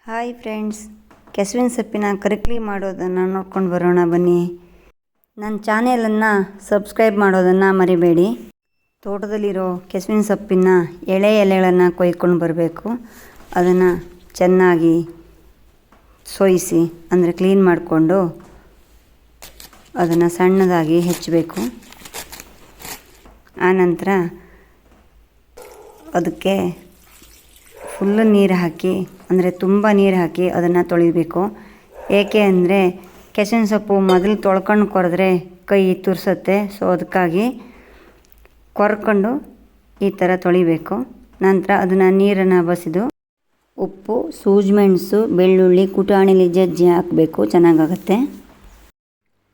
Hi friends, ಕೆಸುವಿನ ಸೊಪ್ಪಿನ ಕರಿಕ್ಲಿ ಮಾಡೋದನ್ನು ನೋಡ್ಕೊಂಡು ಬರೋಣ ಬನ್ನಿ. ನನ್ನ ಚಾನೆಲನ್ನು ಸಬ್ಸ್ಕ್ರೈಬ್ ಮಾಡೋದನ್ನು ಮರಿಬೇಡಿ. ತೋಟದಲ್ಲಿರೋ ಕೆಸುವಿನ ಸೊಪ್ಪಿನ ಎಲೆಗಳನ್ನು ಕೊಯ್ಕೊಂಡು ಬರಬೇಕು. ಅದನ್ನು ಚೆನ್ನಾಗಿ ಸೋಯಿಸಿ ಅಂದರೆ ಕ್ಲೀನ್ ಮಾಡಿಕೊಂಡು ಅದನ್ನು ಸಣ್ಣದಾಗಿ ಹೆಚ್ಚಬೇಕು. ಆನಂತರ ಅದಕ್ಕೆ ಫುಲ್ಲು ನೀರು ಹಾಕಿ ಅಂದರೆ ತುಂಬ ನೀರು ಹಾಕಿ ಅದನ್ನು ತೊಳಿಬೇಕು. ಏಕೆ ಅಂದರೆ ಕೆಸುವಿನ ಸೊಪ್ಪು ಮೊದಲು ತೊಳ್ಕೊಂಡು ಕೊರೆದ್ರೆ ಕೈ ತುರ್ಸುತ್ತೆ. ಸೊ ಅದಕ್ಕಾಗಿ ಕೊರ್ಕೊಂಡು ಈ ಥರ ತೊಳಿಬೇಕು. ನಂತರ ಅದನ್ನು ನೀರನ್ನು ಬಸಿದು ಉಪ್ಪು, ಸೂಜಿಮೆಣಸು, ಬೆಳ್ಳುಳ್ಳಿ ಕುಟಾಣಿಲಿ ಜಜ್ಜಿ ಹಾಕಬೇಕು. ಚೆನ್ನಾಗಾಗುತ್ತೆ.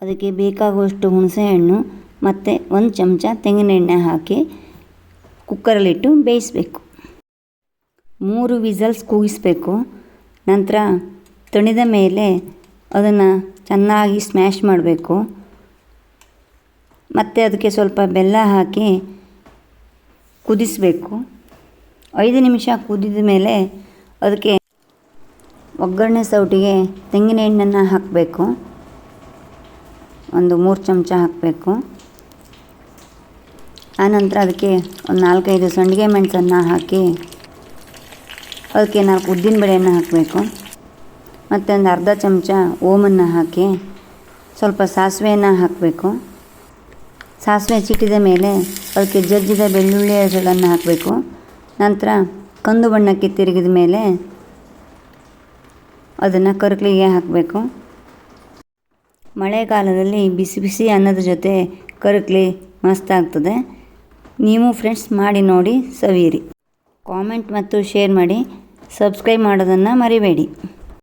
ಅದಕ್ಕೆ ಬೇಕಾಗುವಷ್ಟು ಹುಣಸೆಹಣ್ಣು ಮತ್ತು 1 ಚಮಚ ತೆಂಗಿನೆಣ್ಣೆ ಹಾಕಿ ಕುಕ್ಕರಲ್ಲಿಟ್ಟು ಬೇಯಿಸಬೇಕು. 3 ವಿಸಲ್ಸ್ ಕೂಗಿಸ್ಬೇಕು. ನಂತರ ತಣಿದ ಮೇಲೆ ಅದನ್ನು ಚೆನ್ನಾಗಿ ಸ್ಮ್ಯಾಶ್ ಮಾಡಬೇಕು. ಮತ್ತು ಅದಕ್ಕೆ ಸ್ವಲ್ಪ ಬೆಲ್ಲ ಹಾಕಿ ಕುದಿಸಬೇಕು. 5 ನಿಮಿಷ ಕುದಿದ ಮೇಲೆ ಅದಕ್ಕೆ ಒಗ್ಗರಣೆ ಸೌಟಿಗೆ ತೆಂಗಿನ ಎಣ್ಣೆಯನ್ನು ಹಾಕಬೇಕು. ಒಂದು 3 ಚಮಚ ಹಾಕಬೇಕು. ಆನಂತರ ಅದಕ್ಕೆ ಒಂದು 4-5 ಸಂಡಿಗೆ ಮೆಣಸನ್ನು ಹಾಕಿ ಅದಕ್ಕೆ 4 ಉದ್ದಿನ ಬೇಳೆಯನ್ನು ಹಾಕಬೇಕು. ಮತ್ತು ಒಂದು ಅರ್ಧ ಚಮಚ ಓಮನ್ನು ಹಾಕಿ ಸ್ವಲ್ಪ ಸಾಸಿವೆಯನ್ನು ಹಾಕಬೇಕು. ಸಾಸಿವೆ ಚಿಟಿದ ಮೇಲೆ ಅದಕ್ಕೆ ಜಜ್ಜಿದ ಬೆಳ್ಳುಳ್ಳಿ ಎಸಳನ್ನು ಹಾಕಬೇಕು. ನಂತರ ಕಂದು ಬಣ್ಣಕ್ಕೆ ತಿರುಗಿದ ಮೇಲೆ ಅದನ್ನು ಕರಿಕ್ಲಿಗೆ ಹಾಕಬೇಕು. ಮಳೆಗಾಲದಲ್ಲಿ ಬಿಸಿ ಬಿಸಿ ಅನ್ನದ ಜೊತೆ ಕರಿಕ್ಲಿ ಮಸ್ತಾಗ್ತದೆ. ನೀವು ಫ್ರೆಂಡ್ಸ್ ಮಾಡಿ ನೋಡಿ, ಸವಿಯಿರಿ. ಕಾಮೆಂಟ್ ಮತ್ತು ಶೇರ್ ಮಾಡಿ. ಸಬ್ಸ್ಕ್ರೈಬ್ ಮಾಡೋದನ್ನು ಮರಿಬೇಡಿ.